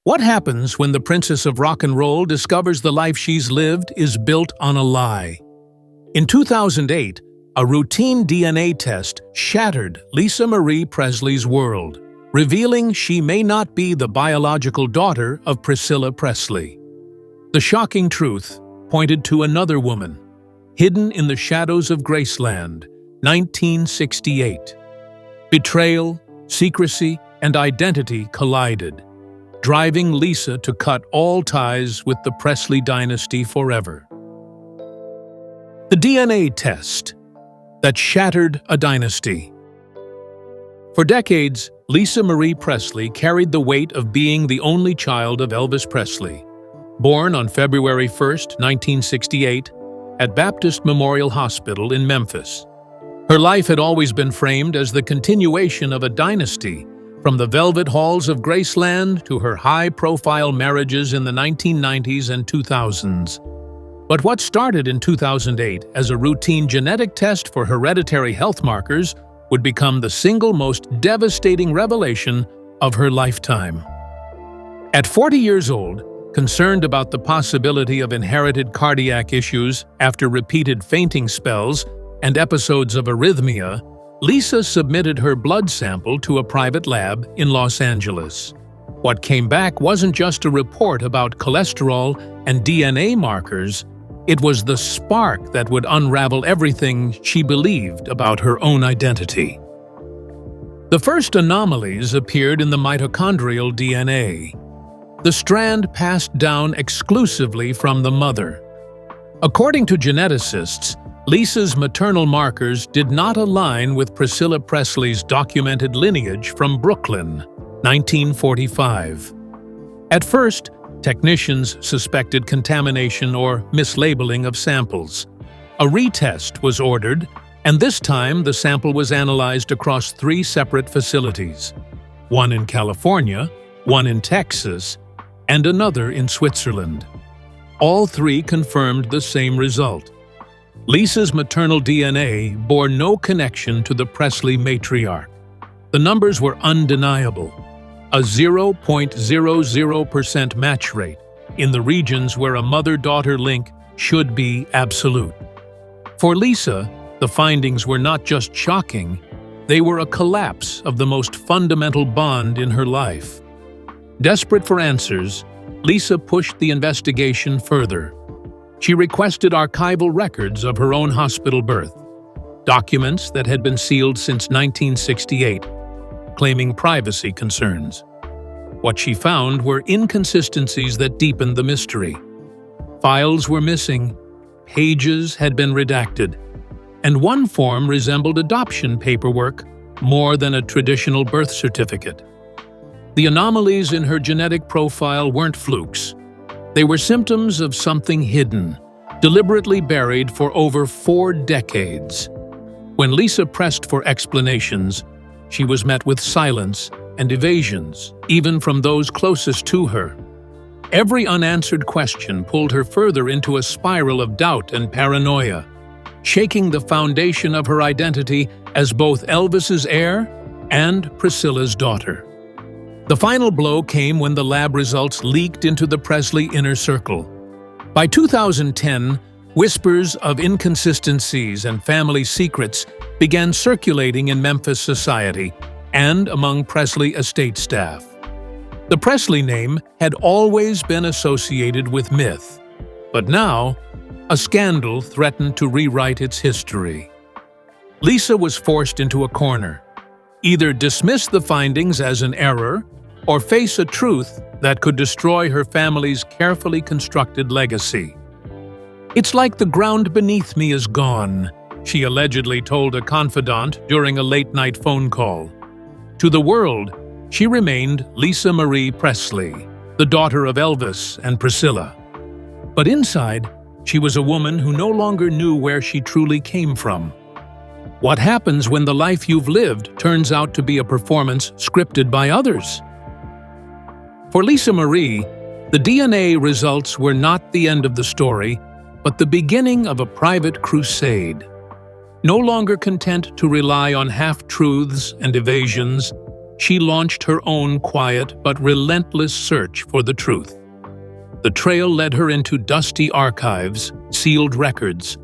What happens when the Princess of Rock and Roll discovers the life she's lived is built on a lie? In 2008, a routine DNA test shattered Lisa Marie Presley's world, revealing she may not be the biological daughter of Priscilla Presley. The shocking truth pointed to another woman, hidden in the shadows of Graceland, 1968. Betrayal, secrecy, and identity collided, driving Lisa to cut all ties with the Presley dynasty forever. The DNA test that shattered a dynasty. For decades, Lisa Marie Presley carried the weight of being the only child of Elvis Presley. Born on February 1, 1968, at Baptist Memorial Hospital in Memphis. Her life had always been framed as the continuation of a dynasty, from the velvet halls of Graceland to her high-profile marriages in the 1990s and 2000s. But what started in 2008 as a routine genetic test for hereditary health markers would become the single most devastating revelation of her lifetime. At 40 years old, concerned about the possibility of inherited cardiac issues after repeated fainting spells and episodes of arrhythmia, Lisa submitted her blood sample to a private lab in Los Angeles. What came back wasn't just a report about cholesterol and DNA markers, it was the spark that would unravel everything she believed about her own identity. The first anomalies appeared in the mitochondrial DNA, the strand passed down exclusively from the mother. According to geneticists, Lisa's maternal markers did not align with Priscilla Presley's documented lineage from Brooklyn, 1945. At first, technicians suspected contamination or mislabeling of samples. A retest was ordered, and this time the sample was analyzed across 3 separate facilities, one in California, one in Texas, and another in Switzerland. All 3 confirmed the same result. Lisa's maternal DNA bore no connection to the Presley matriarch. The numbers were undeniable, a 0.00% match rate in the regions where a mother-daughter link should be absolute. For Lisa, the findings were not just shocking, they were a collapse of the most fundamental bond in her life. Desperate for answers, Lisa pushed the investigation further. She requested archival records of her own hospital birth, documents that had been sealed since 1968, claiming privacy concerns. What she found were inconsistencies that deepened the mystery. Files were missing, pages had been redacted, and one form resembled adoption paperwork more than a traditional birth certificate. The anomalies in her genetic profile weren't flukes. They were symptoms of something hidden, deliberately buried for over 4 decades. When Lisa pressed for explanations, she was met with silence and evasions, even from those closest to her. Every unanswered question pulled her further into a spiral of doubt and paranoia, shaking the foundation of her identity as both Elvis's heir and Priscilla's daughter. The final blow came when the lab results leaked into the Presley inner circle. By 2010, whispers of inconsistencies and family secrets began circulating in Memphis society and among Presley estate staff. The Presley name had always been associated with myth, but now, a scandal threatened to rewrite its history. Lisa was forced into a corner. Either dismiss the findings as an error, or face a truth that could destroy her family's carefully constructed legacy. "It's like the ground beneath me is gone," she allegedly told a confidant during a late-night phone call. To the world, she remained Lisa Marie Presley, the daughter of Elvis and Priscilla. But inside, she was a woman who no longer knew where she truly came from. What happens when the life you've lived turns out to be a performance scripted by others? For Lisa Marie, the DNA results were not the end of the story, but the beginning of a private crusade. No longer content to rely on half-truths and evasions, she launched her own quiet but relentless search for the truth. The trail led her into dusty archives, sealed records,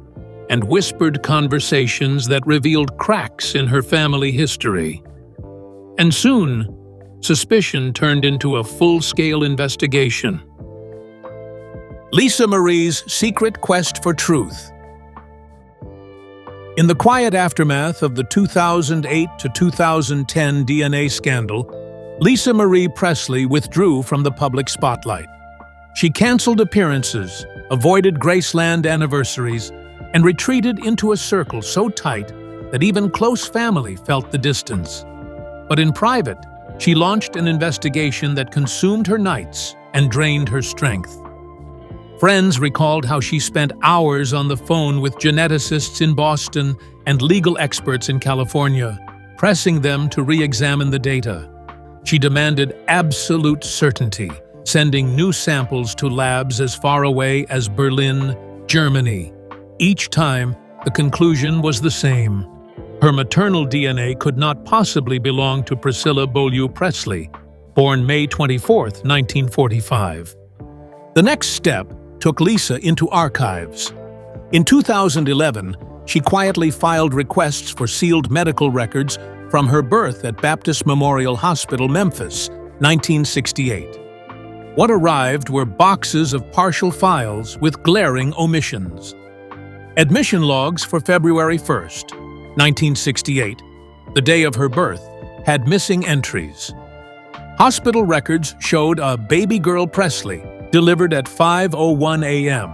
and whispered conversations that revealed cracks in her family history. And soon, suspicion turned into a full-scale investigation. Lisa Marie's secret quest for truth. In the quiet aftermath of the 2008 to 2010 DNA scandal, Lisa Marie Presley withdrew from the public spotlight. She canceled appearances, avoided Graceland anniversaries, and retreated into a circle so tight that even close family felt the distance. But in private, she launched an investigation that consumed her nights and drained her strength. Friends recalled how she spent hours on the phone with geneticists in Boston and legal experts in California, pressing them to re-examine the data. She demanded absolute certainty, sending new samples to labs as far away as Berlin, Germany. Each time, the conclusion was the same. Her maternal DNA could not possibly belong to Priscilla Presley, born May 24, 1945. The next step took Lisa into archives. In 2011, she quietly filed requests for sealed medical records from her birth at Baptist Memorial Hospital, Memphis, 1968. What arrived were boxes of partial files with glaring omissions. Admission logs for February 1st, 1968, the day of her birth, had missing entries. Hospital records showed a baby girl Presley delivered at 5:01 a.m.,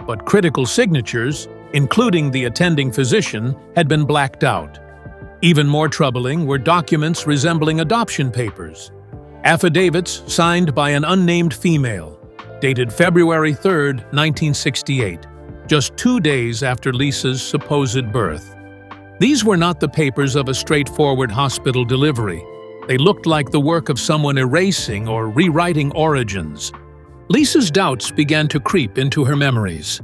but critical signatures, including the attending physician, had been blacked out. Even more troubling were documents resembling adoption papers, affidavits signed by an unnamed female, dated February 3, 1968, just 2 days after Lisa's supposed birth. These were not the papers of a straightforward hospital delivery. They looked like the work of someone erasing or rewriting origins. Lisa's doubts began to creep into her memories.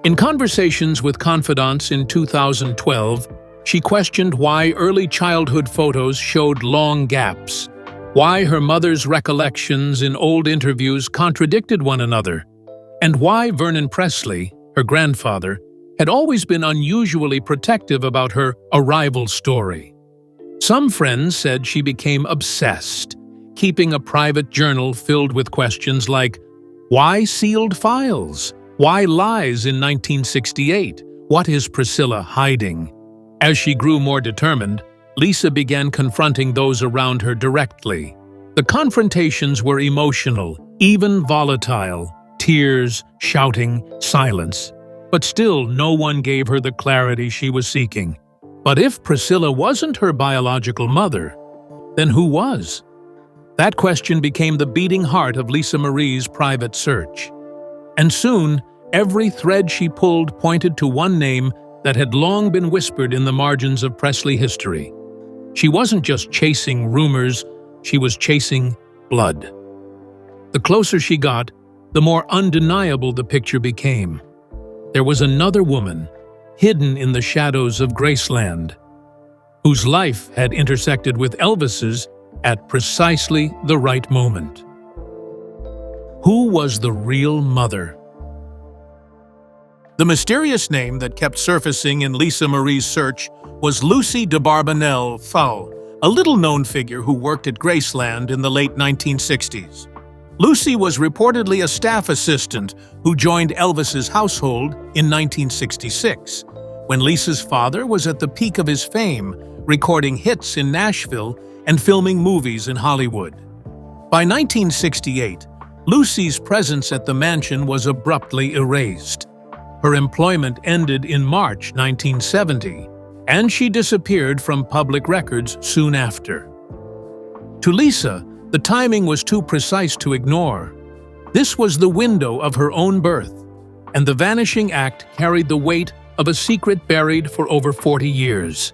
In conversations with confidants in 2012, she questioned why early childhood photos showed long gaps, why her mother's recollections in old interviews contradicted one another, and why Vernon Presley, her grandfather, had always been unusually protective about her arrival story. Some friends said she became obsessed, keeping a private journal filled with questions like, why sealed files? Why lies in 1968? What is Priscilla hiding? As she grew more determined, Lisa began confronting those around her directly. The confrontations were emotional, even volatile, tears, shouting, silence. But still, no one gave her the clarity she was seeking. But if Priscilla wasn't her biological mother, then who was? That question became the beating heart of Lisa Marie's private search. And soon, every thread she pulled pointed to one name that had long been whispered in the margins of Presley history. She wasn't just chasing rumors, she was chasing blood. The closer she got, the more undeniable the picture became. There was another woman, hidden in the shadows of Graceland, whose life had intersected with Elvis's at precisely the right moment. Who was the real mother? The mysterious name that kept surfacing in Lisa Marie's search was Lucy de Barbanel Fau, a little-known figure who worked at Graceland in the late 1960s. Lucy was reportedly a staff assistant who joined Elvis's household in 1966, when Lisa's father was at the peak of his fame, recording hits in Nashville and filming movies in Hollywood. By 1968, Lucy's presence at the mansion was abruptly erased. Her employment ended in March 1970, and she disappeared from public records soon after. To Lisa, the timing was too precise to ignore. This was the window of her own birth, and the vanishing act carried the weight of a secret buried for over 40 years.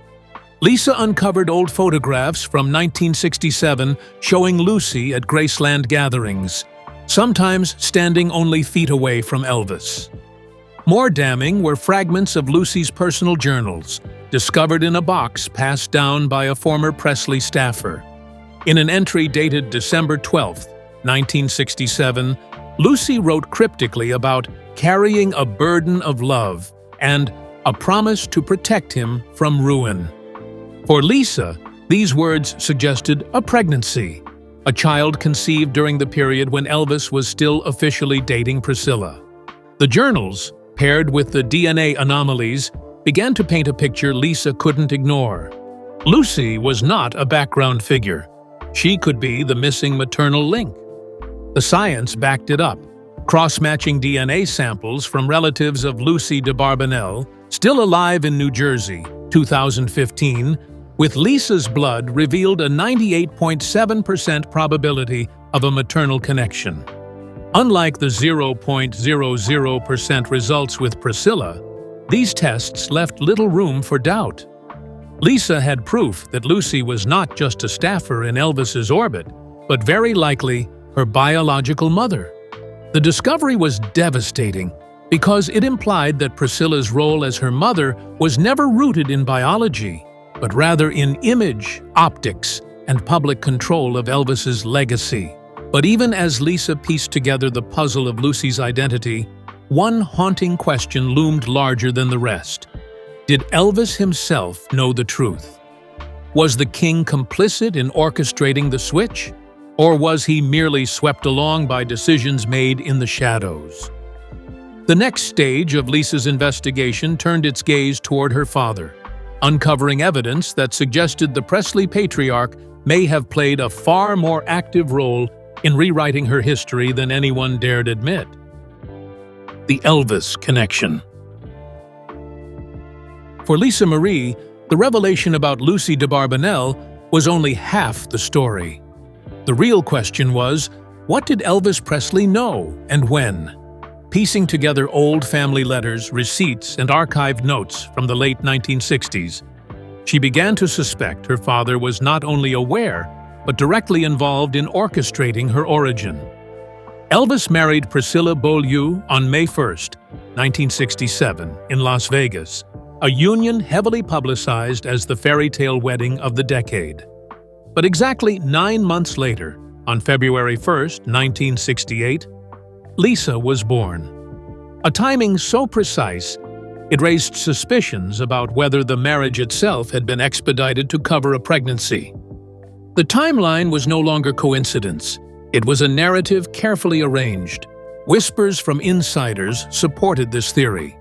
Lisa uncovered old photographs from 1967 showing Lucy at Graceland gatherings, sometimes standing only feet away from Elvis. More damning were fragments of Lucy's personal journals, discovered in a box passed down by a former Presley staffer. In an entry dated December 12, 1967, Lucy wrote cryptically about carrying a burden of love and a promise to protect him from ruin. For Lisa, these words suggested a pregnancy, a child conceived during the period when Elvis was still officially dating Priscilla. The journals, paired with the DNA anomalies, began to paint a picture Lisa couldn't ignore. Lucy was not a background figure. She could be the missing maternal link. The science backed it up. Cross-matching DNA samples from relatives of Lucy de Barbanel, still alive in New Jersey, 2015, with Lisa's blood revealed a 98.7% probability of a maternal connection. Unlike the 0.00% results with Priscilla, these tests left little room for doubt. Lisa had proof that Lucy was not just a staffer in Elvis's orbit, but very likely her biological mother. The discovery was devastating because it implied that Priscilla's role as her mother was never rooted in biology, but rather in image, optics, and public control of Elvis's legacy. But even as Lisa pieced together the puzzle of Lucy's identity, one haunting question loomed larger than the rest. Did Elvis himself know the truth? Was the king complicit in orchestrating the switch? Or was he merely swept along by decisions made in the shadows? The next stage of Lisa's investigation turned its gaze toward her father, uncovering evidence that suggested the Presley patriarch may have played a far more active role in rewriting her history than anyone dared admit. The Elvis connection. For Lisa Marie, the revelation about Lucy de Barbanel was only half the story. The real question was, what did Elvis Presley know and when? Piecing together old family letters, receipts, and archived notes from the late 1960s, she began to suspect her father was not only aware, but directly involved in orchestrating her origin. Elvis married Priscilla Beaulieu on May 1, 1967, in Las Vegas, a union heavily publicized as the fairy tale wedding of the decade. But exactly 9 months later, on February 1, 1968, Lisa was born. A timing so precise, it raised suspicions about whether the marriage itself had been expedited to cover a pregnancy. The timeline was no longer coincidence. It was a narrative carefully arranged. Whispers from insiders supported this theory.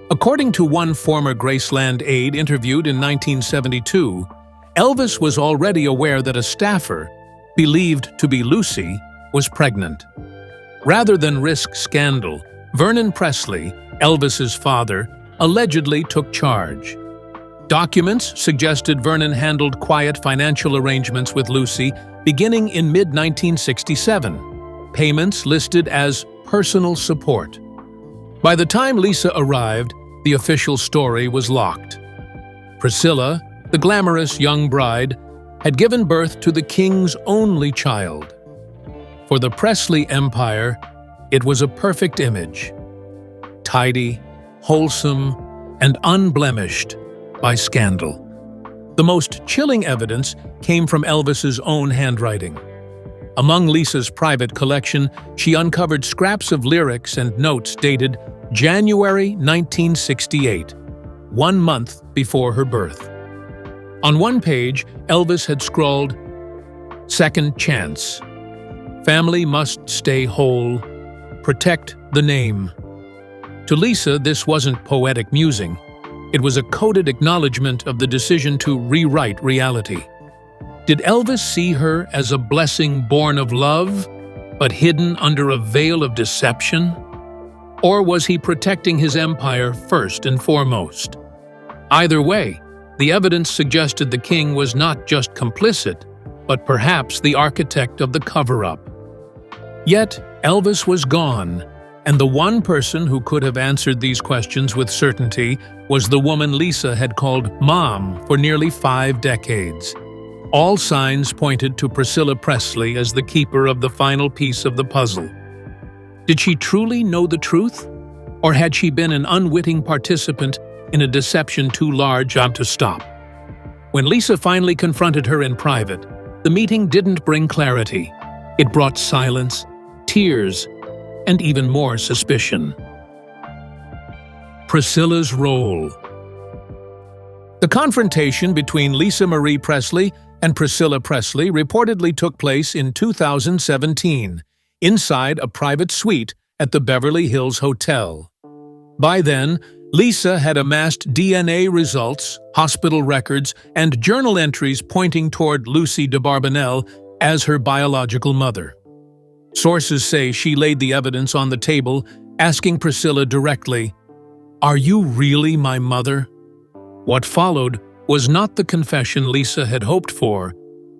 According to one former Graceland aide interviewed in 1972, Elvis was already aware that a staffer, believed to be Lucy, was pregnant. Rather than risk scandal, Vernon Presley, Elvis's father, allegedly took charge. Documents suggested Vernon handled quiet financial arrangements with Lucy beginning in mid-1967, payments listed as personal support. By the time Lisa arrived, the official story was locked. Priscilla, the glamorous young bride, had given birth to the king's only child. For the Presley empire, it was a perfect image. Tidy, wholesome, and unblemished by scandal. The most chilling evidence came from Elvis's own handwriting. Among Lisa's private collection, she uncovered scraps of lyrics and notes dated January 1968, 1 month before her birth. On one page, Elvis had scrawled, "Second chance. Family must stay whole. Protect the name." To Lisa, this wasn't poetic musing. It was a coded acknowledgement of the decision to rewrite reality. Did Elvis see her as a blessing born of love, but hidden under a veil of deception? Or was he protecting his empire first and foremost? Either way, the evidence suggested the king was not just complicit, but perhaps the architect of the cover-up. Yet, Elvis was gone, and the one person who could have answered these questions with certainty was the woman Lisa had called Mom for nearly 5 decades. All signs pointed to Priscilla Presley as the keeper of the final piece of the puzzle. Did she truly know the truth? Or had she been an unwitting participant in a deception too large to stop? When Lisa finally confronted her in private, the meeting didn't bring clarity. It brought silence, tears, and even more suspicion. Priscilla's role. The confrontation between Lisa Marie Presley and Priscilla Presley reportedly took place in 2017, inside a private suite at the Beverly Hills Hotel. By then, Lisa had amassed DNA results, hospital records, and journal entries pointing toward Lucy de Barbanel as her biological mother. Sources say she laid the evidence on the table, asking Priscilla directly, "Are you really my mother?" What followed was not the confession Lisa had hoped for,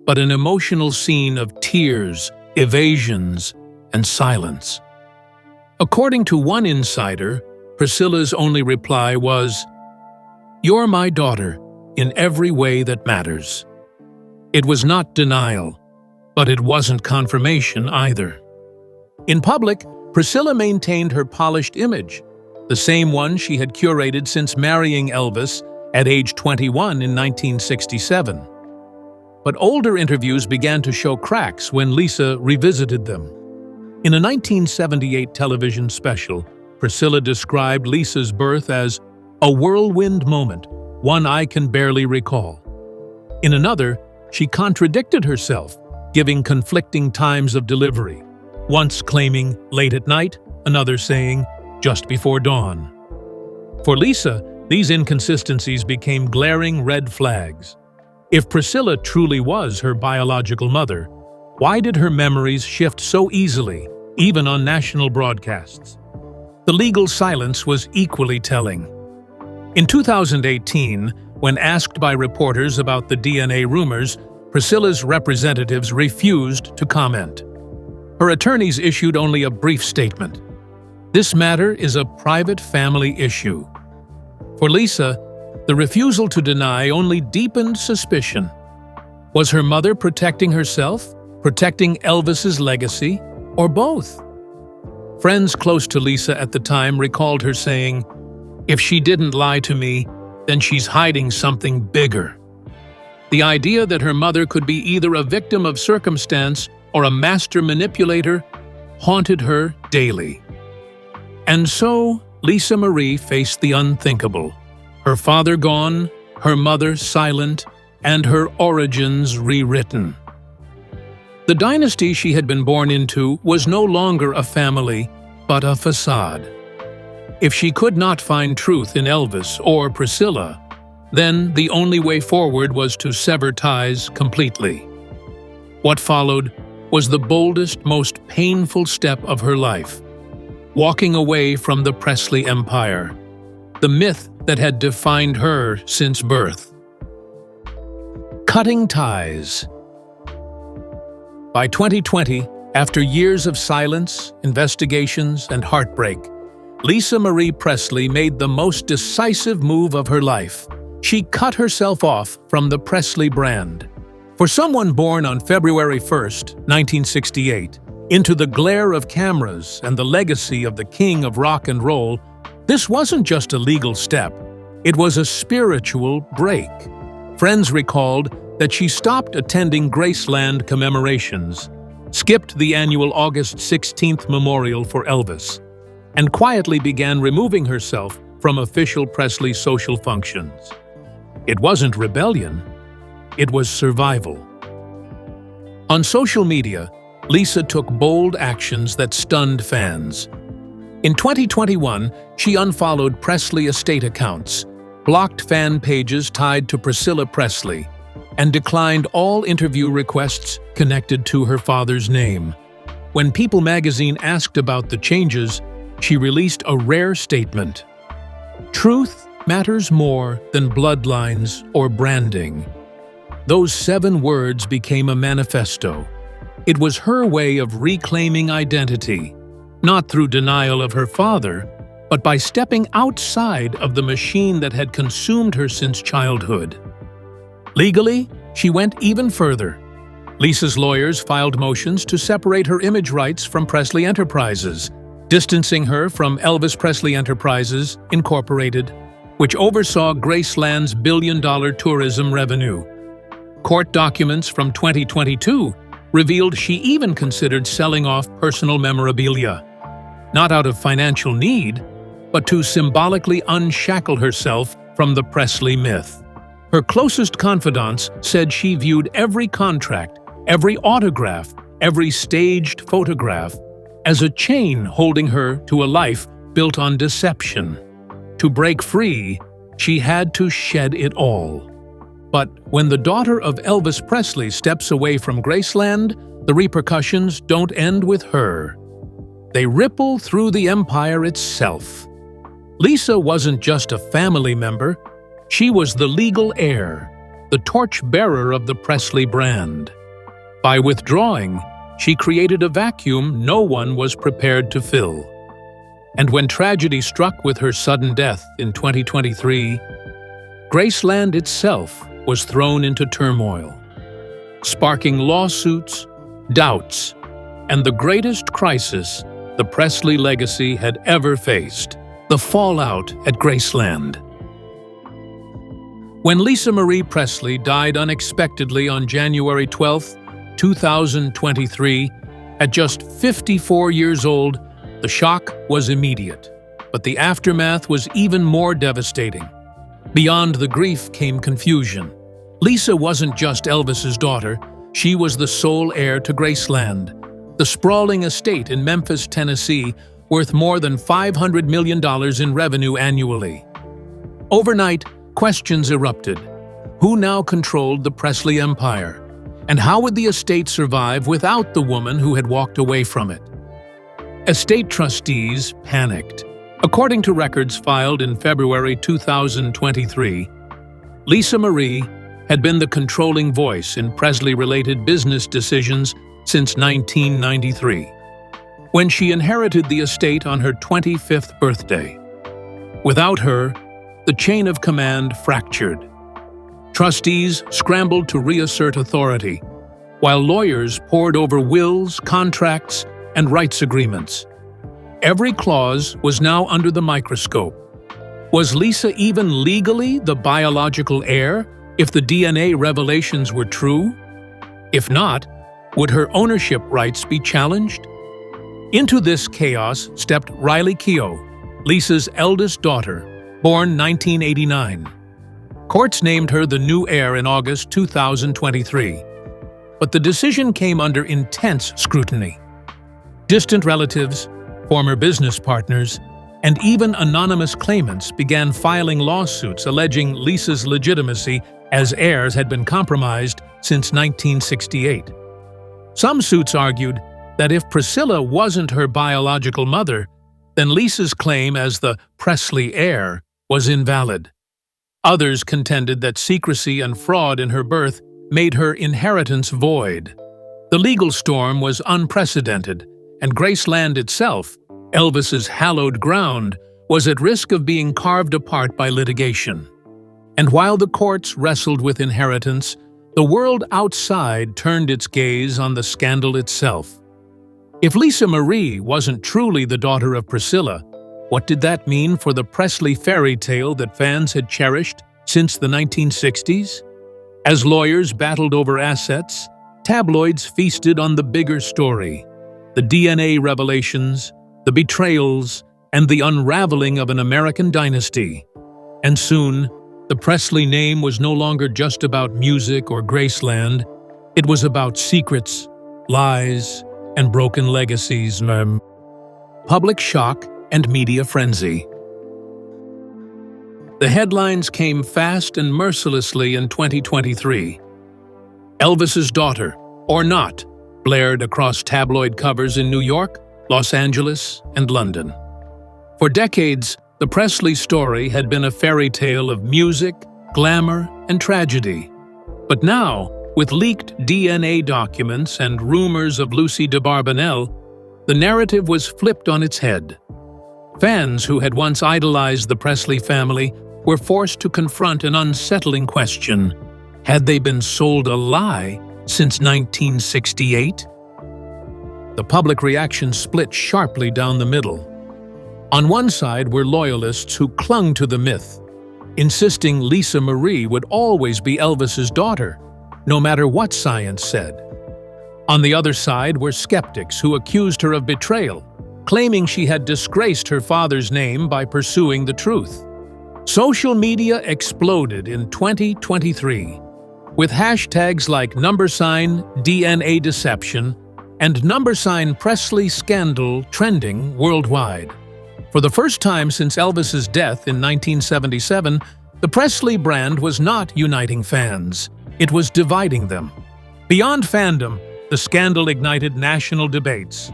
but an emotional scene of tears, evasions, and silence. According to one insider, Priscilla's only reply was, "You're my daughter in every way that matters." It was not denial, but it wasn't confirmation either. In public, Priscilla maintained her polished image, the same one she had curated since marrying Elvis at age 21 in 1967. But older interviews began to show cracks when Lisa revisited them. In a 1978 television special, Priscilla described Lisa's birth as a whirlwind moment, one I can barely recall. In another, she contradicted herself, giving conflicting times of delivery, once claiming late at night, another saying just before dawn. For Lisa, these inconsistencies became glaring red flags. If Priscilla truly was her biological mother, why did her memories shift so easily, even on national broadcasts? The legal silence was equally telling. In 2018, when asked by reporters about the DNA rumors, Priscilla's representatives refused to comment. Her attorneys issued only a brief statement. "This matter is a private family issue." For Lisa, the refusal to deny only deepened suspicion. Was her mother protecting herself, protecting Elvis's legacy, or both? Friends close to Lisa at the time recalled her saying, "If she didn't lie to me, then she's hiding something bigger." The idea that her mother could be either a victim of circumstance or a master manipulator haunted her daily. And so, Lisa Marie faced the unthinkable. Her father gone, her mother silent, and her origins rewritten. The dynasty she had been born into was no longer a family, but a facade. If she could not find truth in Elvis or Priscilla, then the only way forward was to sever ties completely. What followed was the boldest, most painful step of her life. Walking away from the Presley empire, the myth that had defined her since birth. Cutting ties. By 2020, after years of silence, investigations, and heartbreak, Lisa Marie Presley made the most decisive move of her life. She cut herself off from the Presley brand. For someone born on February 1st, 1968, into the glare of cameras and the legacy of the king of rock and roll, this wasn't just a legal step, it was a spiritual break. Friends recalled that she stopped attending Graceland commemorations, skipped the annual August 16th memorial for Elvis, and quietly began removing herself from official Presley social functions. It wasn't rebellion, it was survival. On social media, Lisa took bold actions that stunned fans. In 2021, she unfollowed Presley estate accounts, blocked fan pages tied to Priscilla Presley, and declined all interview requests connected to her father's name. When People magazine asked about the changes, she released a rare statement. "Truth matters more than bloodlines or branding." Those 7 words became a manifesto. It was her way of reclaiming identity, not through denial of her father, but by stepping outside of the machine that had consumed her since childhood. Legally, she went even further. Lisa's lawyers filed motions to separate her image rights from Presley Enterprises, distancing her from Elvis Presley Enterprises, Incorporated, which oversaw Graceland's billion-dollar tourism revenue. Court documents from 2022 revealed she even considered selling off personal memorabilia, not out of financial need, but to symbolically unshackle herself from the Presley myth. Her closest confidants said she viewed every contract, every autograph, every staged photograph as a chain holding her to a life built on deception. To break free, she had to shed it all. But when the daughter of Elvis Presley steps away from Graceland, the repercussions don't end with her. They ripple through the empire itself. Lisa wasn't just a family member, she was the legal heir, the torch-bearer of the Presley brand. By withdrawing, she created a vacuum no one was prepared to fill. And when tragedy struck with her sudden death in 2023, Graceland itself was thrown into turmoil, sparking lawsuits, doubts, and the greatest crisis the Presley legacy had ever faced: the fallout at Graceland. When Lisa Marie Presley died unexpectedly on January 12, 2023, at just 54 years old, the shock was immediate, but the aftermath was even more devastating. Beyond the grief came confusion. Lisa wasn't just Elvis's daughter, she was the sole heir to Graceland, the sprawling estate in Memphis, Tennessee, worth more than $500 million in revenue annually. Overnight, questions erupted. Who now controlled the Presley empire? And how would the estate survive without the woman who had walked away from it? Estate trustees panicked. According to records filed in February 2023, Lisa Marie had been the controlling voice in Presley-related business decisions since 1993, when she inherited the estate on her 25th birthday. Without her, the chain of command fractured. Trustees scrambled to reassert authority, while lawyers pored over wills, contracts, and rights agreements. Every clause was now under the microscope. Was Lisa even legally the biological heir if the DNA revelations were true? If not, would her ownership rights be challenged? Into this chaos stepped Riley Keough, Lisa's eldest daughter, born 1989. Courts named her the new heir in August 2023. But the decision came under intense scrutiny. Distant relatives, former business partners, and even anonymous claimants began filing lawsuits alleging Lisa's legitimacy as heirs had been compromised since 1968. Some suits argued that if Priscilla wasn't her biological mother, then Lisa's claim as the Presley heir was invalid. Others contended that secrecy and fraud in her birth made her inheritance void. The legal storm was unprecedented, and Graceland itself, Elvis's hallowed ground, was at risk of being carved apart by litigation. And while the courts wrestled with inheritance, the world outside turned its gaze on the scandal itself. If Lisa Marie wasn't truly the daughter of Priscilla, what did that mean for the Presley fairy tale that fans had cherished since the 1960s? As lawyers battled over assets, tabloids feasted on the bigger story: the DNA revelations, the betrayals, and the unraveling of an American dynasty. And soon, the Presley name was no longer just about music or Graceland. It was about secrets, lies, and broken legacies. Public shock and media frenzy. The headlines came fast and mercilessly in 2023. Elvis's daughter, or not, blared across tabloid covers in New York, Los Angeles, and London. For decades, the Presley story had been a fairy tale of music, glamour, and tragedy. But now, with leaked DNA documents and rumors of Lucy de Barbanel, the narrative was flipped on its head. Fans who had once idolized the Presley family were forced to confront an unsettling question: had they been sold a lie since 1968? The public reaction split sharply down the middle. On one side were loyalists who clung to the myth, insisting Lisa Marie would always be Elvis's daughter, no matter what science said. On the other side were skeptics who accused her of betrayal, claiming she had disgraced her father's name by pursuing the truth. Social media exploded in 2023, with hashtags like #DNA deception and #Presley scandal trending worldwide. For the first time since Elvis's death in 1977, the Presley brand was not uniting fans, it was dividing them. Beyond fandom, the scandal ignited national debates.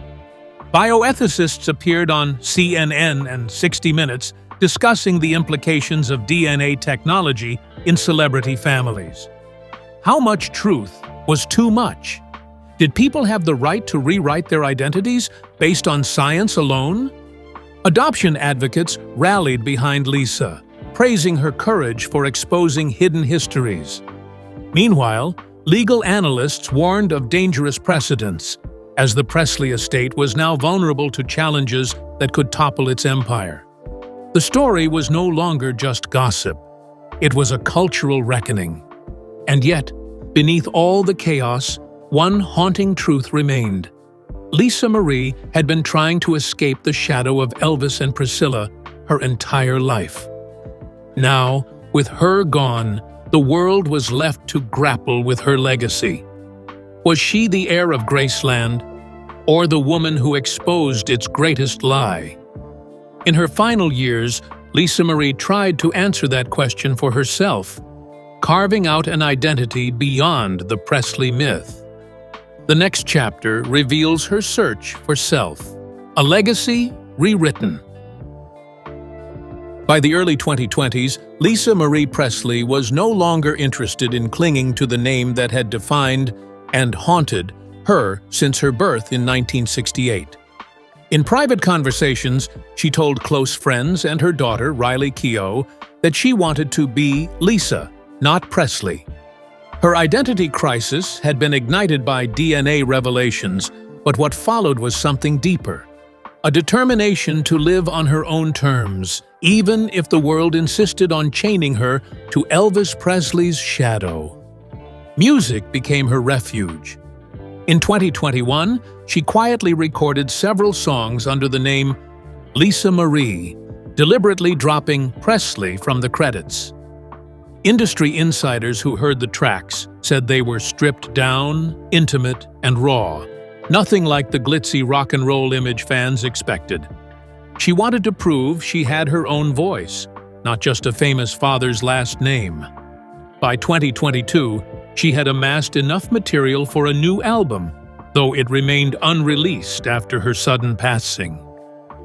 Bioethicists appeared on CNN and 60 Minutes discussing the implications of DNA technology in celebrity families. How much truth was too much? Did people have the right to rewrite their identities based on science alone? Adoption advocates rallied behind Lisa, praising her courage for exposing hidden histories. Meanwhile, legal analysts warned of dangerous precedents, as the Presley estate was now vulnerable to challenges that could topple its empire. The story was no longer just gossip. It was a cultural reckoning. And yet, beneath all the chaos, one haunting truth remained. Lisa Marie had been trying to escape the shadow of Elvis and Priscilla her entire life. Now, with her gone, the world was left to grapple with her legacy. Was she the heir of Graceland, or the woman who exposed its greatest lie? In her final years, Lisa Marie tried to answer that question for herself, carving out an identity beyond the Presley myth. The next chapter reveals her search for self, a legacy rewritten. By the early 2020s, Lisa Marie Presley was no longer interested in clinging to the name that had defined and haunted her since her birth in 1968. In private conversations, she told close friends and her daughter, Riley Keough, that she wanted to be Lisa, not Presley. Her identity crisis had been ignited by DNA revelations, but what followed was something deeper. A determination to live on her own terms, even if the world insisted on chaining her to Elvis Presley's shadow. Music became her refuge. In 2021, she quietly recorded several songs under the name Lisa Marie, deliberately dropping Presley from the credits. Industry insiders who heard the tracks said they were stripped down, intimate, and raw, nothing like the glitzy rock and roll image fans expected. She wanted to prove she had her own voice, not just a famous father's last name. By 2022, she had amassed enough material for a new album, though it remained unreleased after her sudden passing.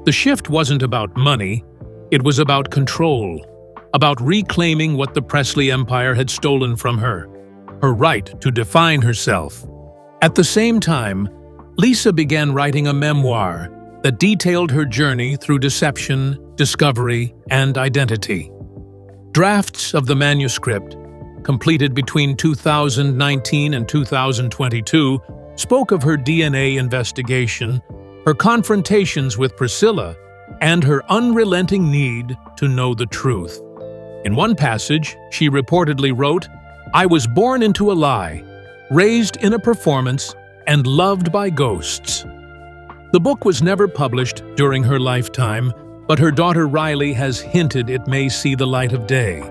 The shift wasn't about money, it was about control, about reclaiming what the Presley empire had stolen from her right to define herself. At the same time, Lisa began writing a memoir that detailed her journey through deception, discovery, and identity. Drafts of the manuscript, completed between 2019 and 2022, spoke of her DNA investigation, her confrontations with Priscilla, and her unrelenting need to know the truth. In one passage, she reportedly wrote, "I was born into a lie, raised in a performance, and loved by ghosts." The book was never published during her lifetime, but her daughter Riley has hinted it may see the light of day.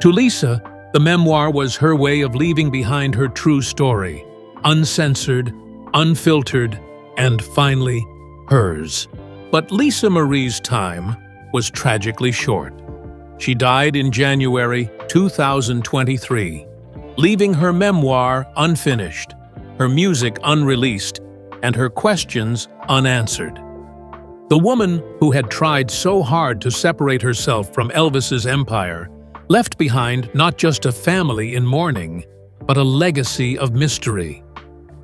To Lisa, the memoir was her way of leaving behind her true story, uncensored, unfiltered, and finally, hers. But Lisa Marie's time was tragically short. She died in January 2023, leaving her memoir unfinished, her music unreleased, and her questions unanswered. The woman who had tried so hard to separate herself from Elvis's empire left behind not just a family in mourning, but a legacy of mystery.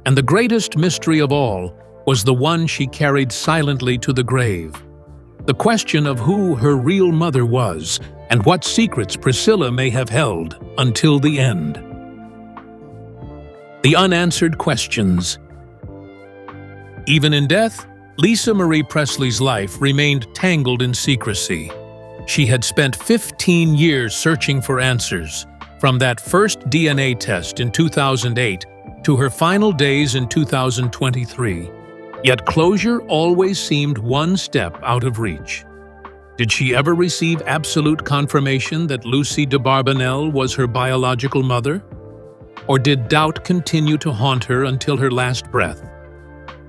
And the greatest mystery of all was the one she carried silently to the grave. The question of who her real mother was and what secrets Priscilla may have held until the end. The unanswered questions. Even in death, Lisa Marie Presley's life remained tangled in secrecy. She had spent 15 years searching for answers, From that first DNA test in 2008 to her final days in 2023, yet closure always seemed one step out of reach. Did she ever receive absolute confirmation that Lucy de Barbanel was her biological mother? Or did doubt continue to haunt her until her last breath?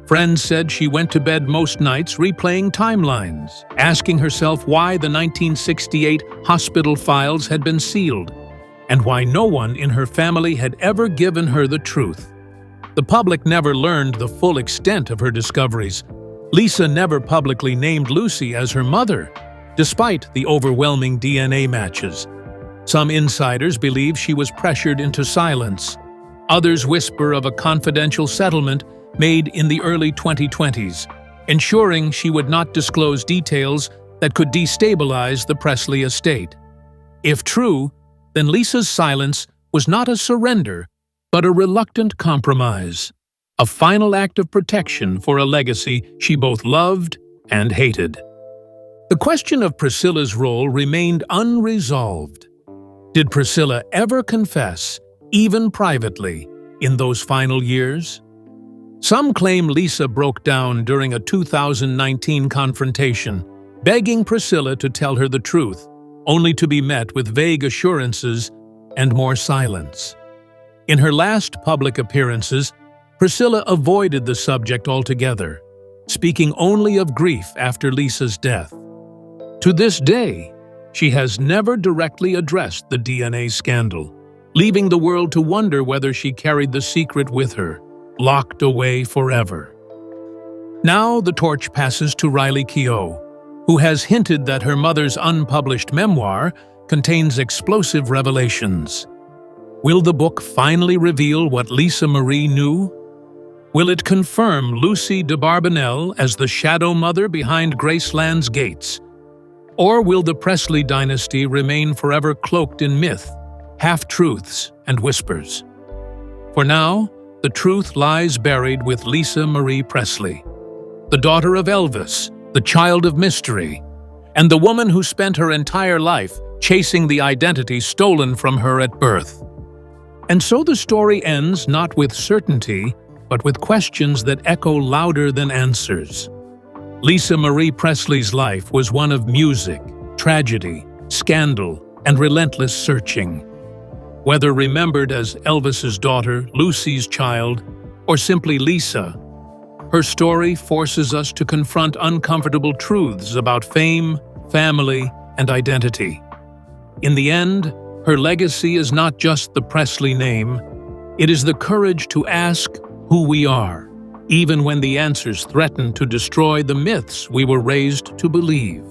Friends said she went to bed most nights replaying timelines, asking herself why the 1968 hospital files had been sealed, and why no one in her family had ever given her the truth. The public never learned the full extent of her discoveries. Lisa never publicly named Lucy as her mother, despite the overwhelming DNA matches. Some insiders believe she was pressured into silence. Others whisper of a confidential settlement made in the early 2020s, ensuring she would not disclose details that could destabilize the Presley estate. If true, then Lisa's silence was not a surrender, but a reluctant compromise, a final act of protection for a legacy she both loved and hated. The question of Priscilla's role remained unresolved. Did Priscilla ever confess, even privately, in those final years? Some claim Lisa broke down during a 2019 confrontation, begging Priscilla to tell her the truth, only to be met with vague assurances and more silence. In her last public appearances, Priscilla avoided the subject altogether, speaking only of grief after Lisa's death. To this day, she has never directly addressed the DNA scandal, leaving the world to wonder whether she carried the secret with her, locked away forever. Now the torch passes to Riley Keough, who has hinted that her mother's unpublished memoir contains explosive revelations. Will the book finally reveal what Lisa Marie knew? Will it confirm Lucy de Barbanel as the shadow mother behind Graceland's gates? Or will the Presley dynasty remain forever cloaked in myth, half-truths, and whispers? For now, the truth lies buried with Lisa Marie Presley, the daughter of Elvis, the child of mystery, and the woman who spent her entire life chasing the identity stolen from her at birth. And so the story ends not with certainty, but with questions that echo louder than answers. Lisa Marie Presley's life was one of music, tragedy, scandal, and relentless searching. Whether remembered as Elvis's daughter, Lucy's child, or simply Lisa, her story forces us to confront uncomfortable truths about fame, family, and identity. In the end, her legacy is not just the Presley name, it is the courage to ask who we are, even when the answers threaten to destroy the myths we were raised to believe.